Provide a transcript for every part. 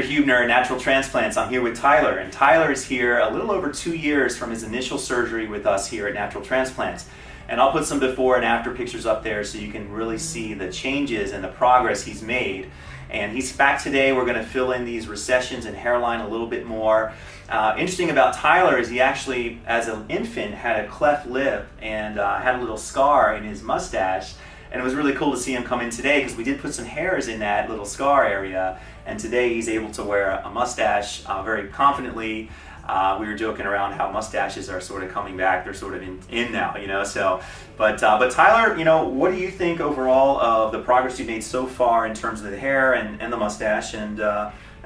Huebner, Natural Transplants. I'm here with Tyler, and Tyler is here a little over 2 years from his initial surgery with us here at Natural Transplants. And I'll put some before and after pictures up there so you can really see the changes and the progress he's made. And he's back today. We're going to fill in these recessions and hairline a little bit more. Interesting about Tyler is he actually, as an infant, had a cleft lip and had a little scar in his mustache. And it was really cool to see him come in today because we did put some hairs in that little scar area. And today he's able to wear a mustache very confidently. We were joking around how mustaches are sort of coming back. They're sort of in now, you know. So, but Tyler, you know, what do you think overall of the progress you've made so far in terms of the hair and the mustache? And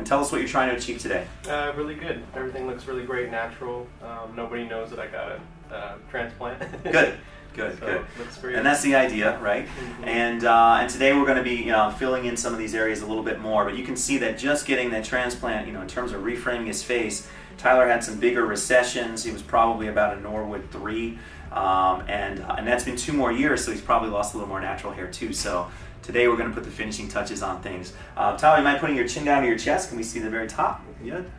tell us what you're trying to achieve today. Really good. Everything looks really great, natural. Nobody knows that I got a transplant. Good. Good, So, good. looks great. And that's the idea, right? Mm-hmm. And today we're going to be filling in some of these areas a little bit more. But you can see that just getting that transplant, in terms of reframing his face, Tyler had some bigger recessions. He was probably about a Norwood 3, and that's been 2 more years, so he's probably lost a little more natural hair too. So today we're going to put the finishing touches on things. Tyler, you mind putting your chin down to your chest? Can we see the very top? Good.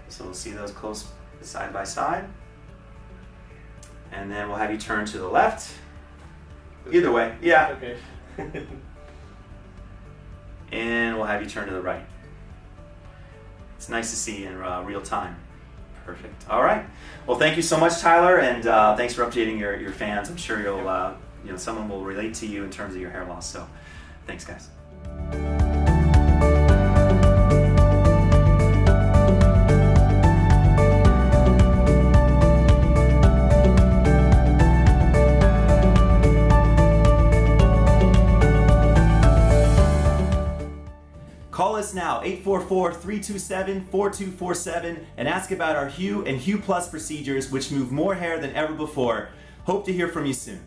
So we'll see those close side by side. And then we'll have you turn to the left. Either way, yeah. Okay. And we'll have you turn to the right. It's nice to see you in real time. Perfect. All right. Well, thank you so much, Tyler, and thanks for updating your fans. I'm sure you'll, someone will relate to you in terms of your hair loss. So, thanks, guys. Call us now, 844-327-4247, and ask about our Hue and Hue Plus procedures, which move more hair than ever before. Hope to hear from you soon.